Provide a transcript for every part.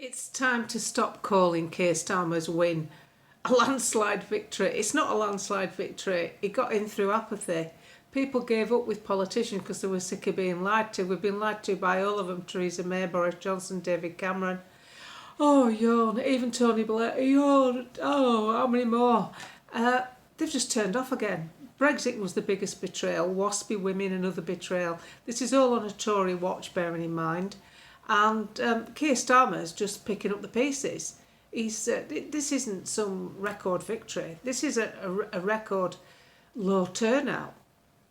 It's time to stop calling Keir Starmer's win a landslide victory. It's not a landslide victory. He got in through apathy. People gave up with politicians because they were sick of being lied to. We've been lied to by all of them. Theresa May, Boris Johnson, David Cameron. Oh, yawn. Even Tony Blair. Yawn. Oh, how many more? They've just turned off again. Brexit was the biggest betrayal. Waspy women, another betrayal. This is all on a Tory watch, bearing in mind. And Keir Starmer's just picking up the pieces. This isn't some record victory. This is a record low turnout.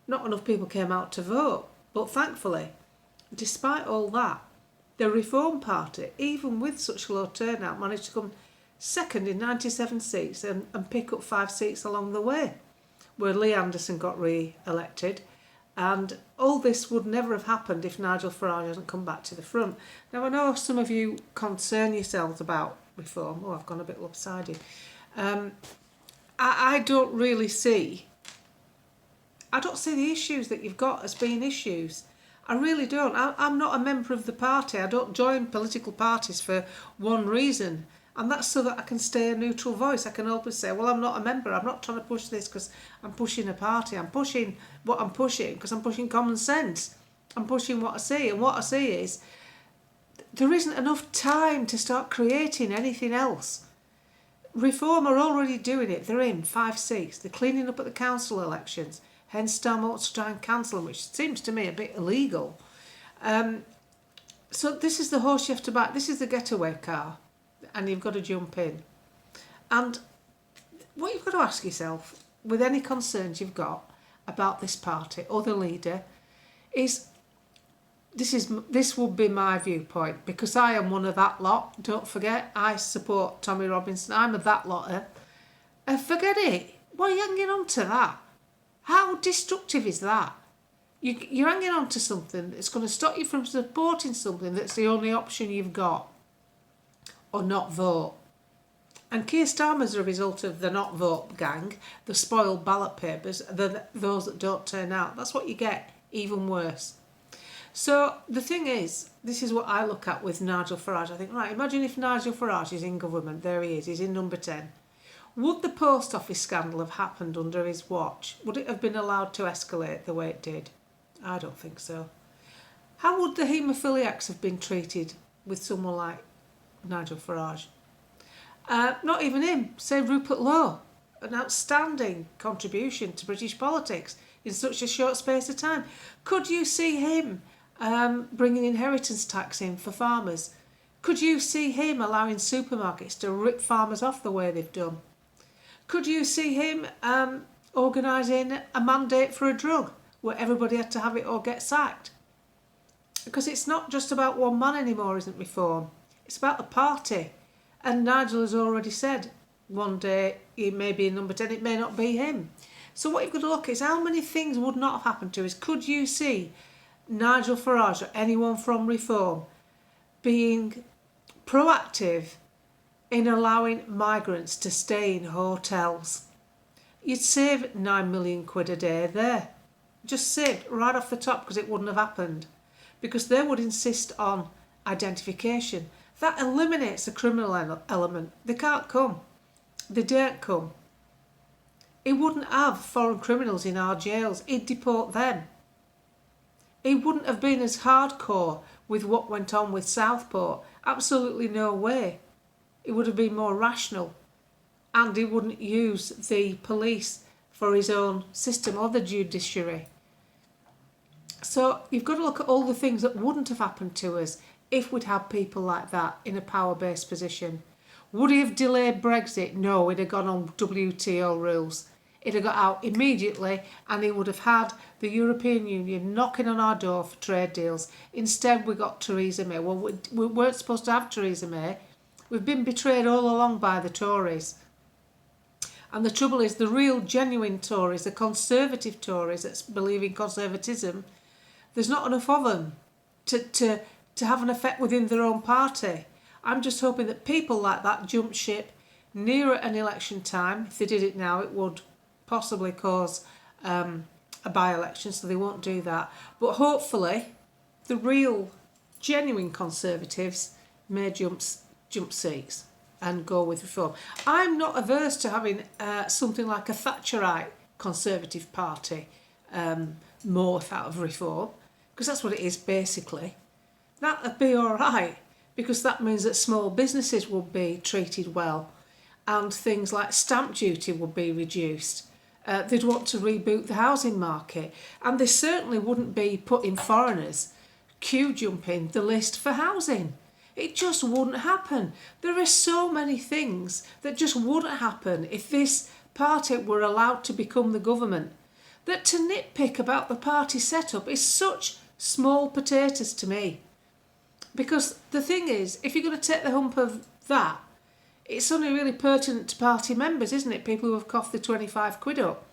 Not enough people came out to vote. But thankfully, despite all that, the Reform Party, even with such low turnout, managed to come second in 97 seats and pick up 5 seats along the way, where Lee Anderson got re-elected. And all this would never have happened if Nigel Farage hadn't come back to the front. Now, I know some of you concern yourselves about reform. Oh, I've gone a bit lopsided. I don't really see... I don't see the issues that you've got as being issues. I really don't. I'm not a member of the party. I don't join political parties for one reason. And that's so that I can stay a neutral voice. I can always say, well, I'm not a member. I'm not trying to push this because I'm pushing a party. I'm pushing what I'm pushing because I'm pushing common sense. I'm pushing what I see. And what I see is there isn't enough time to start creating anything else. Reform are already doing it. They're in 5 seats. They're cleaning up at the council elections. Hence, Starmer wants to try and cancel them, which seems to me a bit illegal. So this is the horse you have to back. This is the getaway car. And you've got to jump in. And what you've got to ask yourself, with any concerns you've got about this party or the leader, is this would be my viewpoint, because I am one of that lot. Don't forget, I support Tommy Robinson. I'm a that lotter. Forget it. Why are you hanging on to that? How destructive is that? You're hanging on to something that's going to stop you from supporting something that's the only option you've got. Or not vote. And Keir Starmer's a result of the not vote gang, the spoiled ballot papers, those that don't turn out. That's what you get, even worse. So the thing is, this is what I look at with Nigel Farage. I think, right, imagine if Nigel Farage is in government. There he is, he's in number 10. Would the post office scandal have happened under his watch? Would it have been allowed to escalate the way it did? I don't think so. How would the haemophiliacs have been treated with someone like Nigel Farage? Not even him. Say Rupert Lowe, an outstanding contribution to British politics in such a short space of time. Could you see him bringing inheritance tax in for farmers? Could you see him allowing supermarkets to rip farmers off the way they've done? Could you see him organising a mandate for a drug where everybody had to have it or get sacked? Because it's not just about one man anymore, isn't reform? It's about the party. And Nigel has already said one day he may be in number 10, it may not be him. So what you've got to look at is how many things would not have happened to us. Could you see Nigel Farage or anyone from Reform being proactive in allowing migrants to stay in hotels? You'd save £9 million a day there. Just saved right off the top, because it wouldn't have happened. Because they would insist on identification. That eliminates the criminal element. They can't come. They don't come. He wouldn't have foreign criminals in our jails. He'd deport them. He wouldn't have been as hardcore with what went on with Southport. Absolutely no way. He would have been more rational. And he wouldn't use the police for his own system or the judiciary. So you've got to look at all the things that wouldn't have happened to us if we'd had people like that in a power-based position. Would he have delayed Brexit? No, he'd have gone on WTO rules. He'd have got out immediately, and he would have had the European Union knocking on our door for trade deals. Instead, we got Theresa May. Well, we weren't supposed to have Theresa May. We've been betrayed all along by the Tories. And the trouble is, the real genuine Tories, the conservative Tories that believe in conservatism, there's not enough of them to have an effect within their own party. I'm just hoping that people like that jump ship nearer an election time. If they did it now, it would possibly cause a by-election, so they won't do that. But hopefully, the real, genuine Conservatives may jump jump seats and go with reform. I'm not averse to having something like a Thatcherite Conservative Party morph out of reform, because that's what it is basically. That'd be all right, because that means that small businesses would be treated well and things like stamp duty would be reduced. They'd want to reboot the housing market, and they certainly wouldn't be putting foreigners queue jumping the list for housing. It just wouldn't happen. There are so many things that just wouldn't happen if this party were allowed to become the government, that to nitpick about the party setup is such small potatoes to me. Because the thing is, if you're going to take the hump of that, it's only really pertinent to party members, isn't it? People who have coughed the 25 quid up.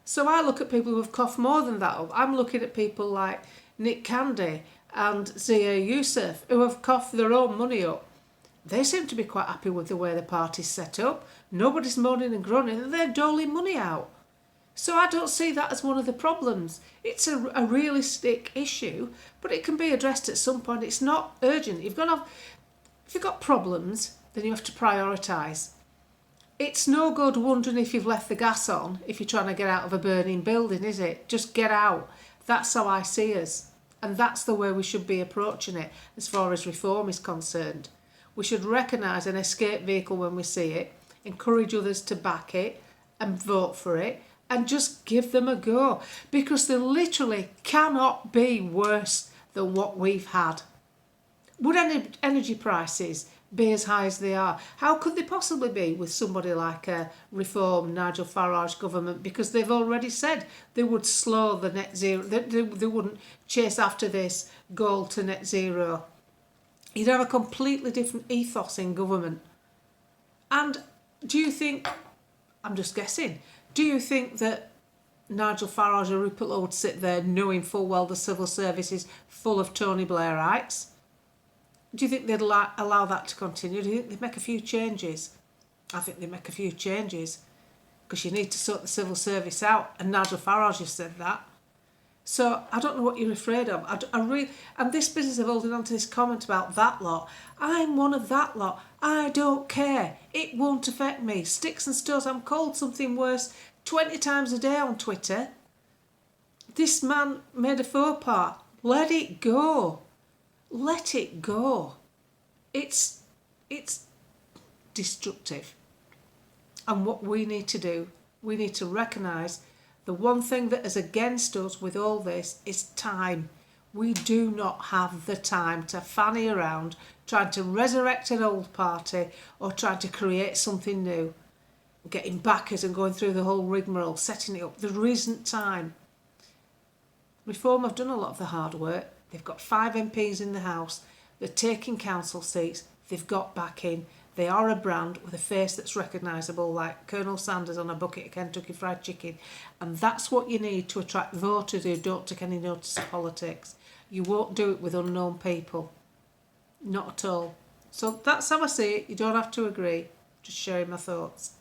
So I look at people who have coughed more than that up. I'm looking at people like Nick Candy and Zia Youssef, who have coughed their own money up. They seem to be quite happy with the way the party's set up. Nobody's moaning and groaning, and they're doling money out. So I don't see that as one of the problems. It's a realistic issue, but it can be addressed at some point. It's not urgent. If you've got problems, then you have to prioritise. It's no good wondering if you've left the gas on if you're trying to get out of a burning building, is it? Just get out. That's how I see us. And that's the way we should be approaching it as far as reform is concerned. We should recognise an escape vehicle when we see it, encourage others to back it and vote for it, and just give them a go, because they literally cannot be worse than what we've had. Would energy prices be as high as they are? How could they possibly be with somebody like a Reform Nigel Farage government? Because they've already said they would slow the net zero, they wouldn't chase after this goal to net zero. You'd have a completely different ethos in government. And do you think, I'm just guessing, do you think that Nigel Farage or Rupert Lowe would sit there knowing full well the civil service is full of Tony Blairites? Do you think they'd allow that to continue? Do you think they'd make a few changes? I think they'd make a few changes, because you need to sort the civil service out, and Nigel Farage has said that. So I don't know what you're afraid of. And this business of holding on to this comment about that lot, I'm one of that lot. I don't care. It won't affect me. Sticks and stones. I'm called something worse 20 times a day on Twitter. This man made a faux pas. Let it go. Let it go. It's destructive. And what we need to do, we need to recognise the one thing that is against us with all this is time. We do not have the time to fanny around trying to resurrect an old party or trying to create something new. Getting backers and going through the whole rigmarole, setting it up. There isn't time. Reform have done a lot of the hard work. They've got 5 MPs in the House. They're taking council seats. They've got backing. They are a brand with a face that's recognisable, like Colonel Sanders on a bucket of Kentucky Fried Chicken. And that's what you need to attract voters who don't take any notice of politics. You won't do it with unknown people. Not at all. So that's how I see it. You don't have to agree. Just sharing my thoughts.